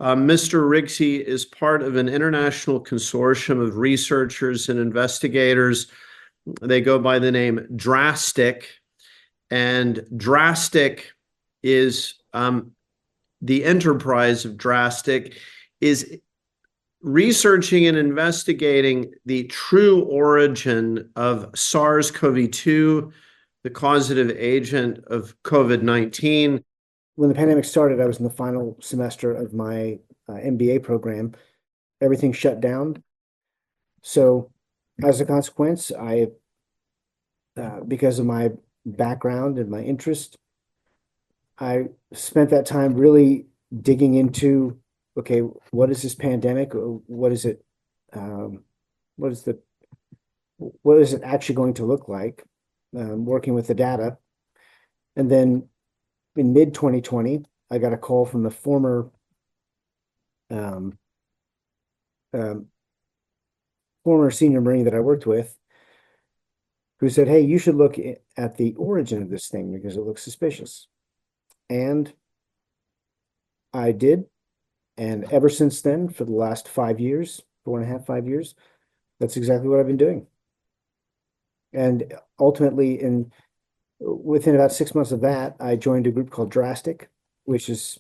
Mr. Rigsey is part of an international consortium of researchers and investigators. They go by the name DRASTIC, and DRASTIC is the enterprise of DRASTIC is researching and investigating the true origin of SARS-CoV-2, the causative agent of COVID-19. When the pandemic started, I was in the final semester of my MBA program. Everything shut down. So as a consequence, because of my background and my interest, I spent that time really digging into, okay, what is this pandemic? What is it? What is it actually going to look like? Working with the data. And then in mid-2020, I got a call from the former senior Marine that I worked with, who said, hey, you should look at the origin of this thing because it looks suspicious. And I did. And ever since then, for the last 5 years, 4.5, 5 years, that's exactly what I've been doing. And ultimately, within about 6 months of that, I joined a group called DRASTIC, which is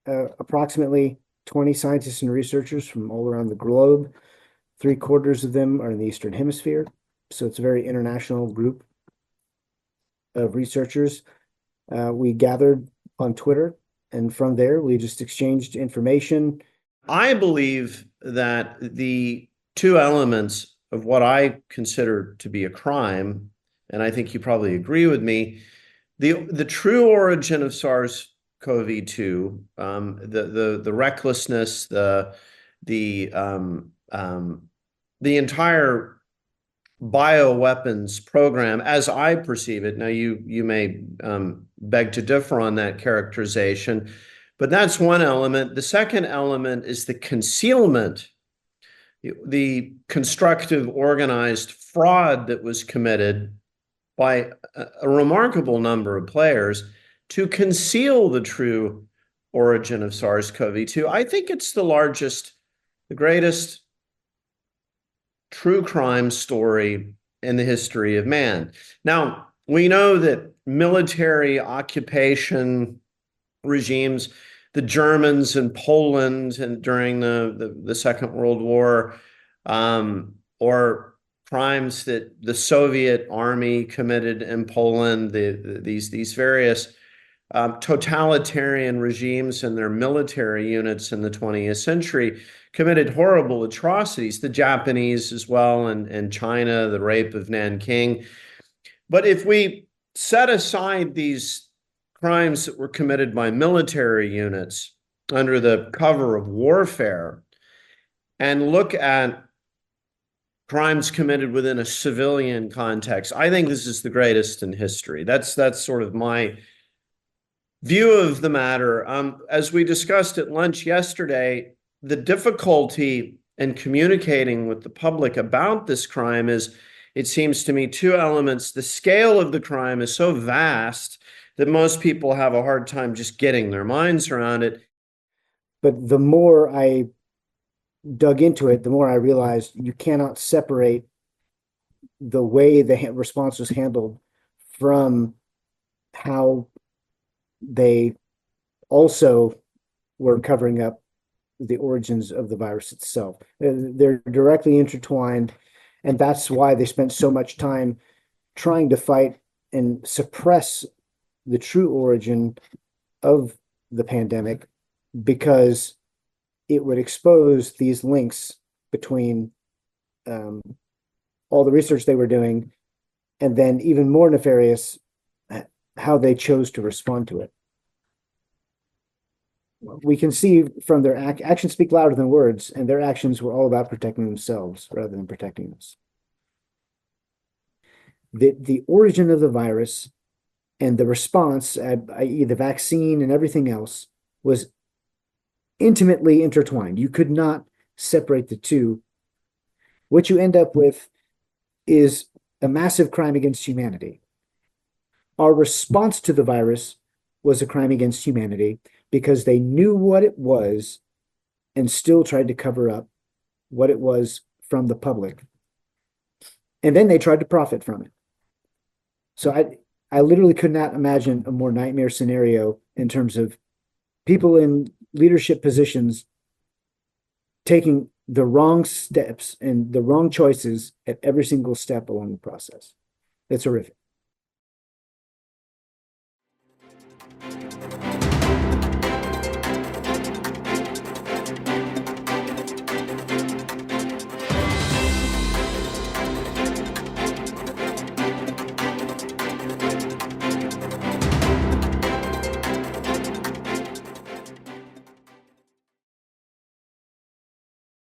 approximately 20 scientists and researchers from all around the globe. 3/4 of them are in the Eastern Hemisphere. So it's a very international group of researchers. We gathered on Twitter, and from there, we just exchanged information. I believe that the two elements of what I consider to be a crime, and I think you probably agree with me, the true origin of SARS-CoV-2, the recklessness, the entire bioweapons program, as I perceive it. Now, you may beg to differ on that characterization, but that's one element. The second element is the concealment, the constructive, organized fraud that was committed by a remarkable number of players to conceal the true origin of SARS-CoV-2. I think it's the greatest true crime story in the history of man. Now, we know that military occupation regimes, the Germans in Poland and during the Second World War, or crimes that the Soviet army committed in Poland, these various totalitarian regimes and their military units in the 20th century committed horrible atrocities, the Japanese as well, and China, the rape of Nanking. But if we set aside these crimes that were committed by military units under the cover of warfare and look at crimes committed within a civilian context, I think this is the greatest in history. That's sort of my view of the matter. As we discussed at lunch yesterday, the difficulty in communicating with the public about this crime is, it seems to me, two elements. The scale of the crime is so vast that most people have a hard time just getting their minds around it. But the more I dug into it, the more I realized you cannot separate the way the response was handled from how they also were covering up the origins of the virus itself. They're directly intertwined, and that's why they spent so much time trying to fight and suppress the true origin of the pandemic, because it would expose these links between all the research they were doing, and then even more nefarious, how they chose to respond to it. We can see from their actions speak louder than words, and their actions were all about protecting themselves rather than protecting us. The origin of the virus and the response, i.e. the vaccine and everything else, was intimately intertwined. You could not separate the two. What you end up with is a massive crime against humanity. Our response to the virus was a crime against humanity. because they knew what it was and still tried to cover up what it was from the public. And then they tried to profit from it. So I literally could not imagine a more nightmare scenario in terms of people in leadership positions taking the wrong steps and the wrong choices at every single step along the process. It's horrific.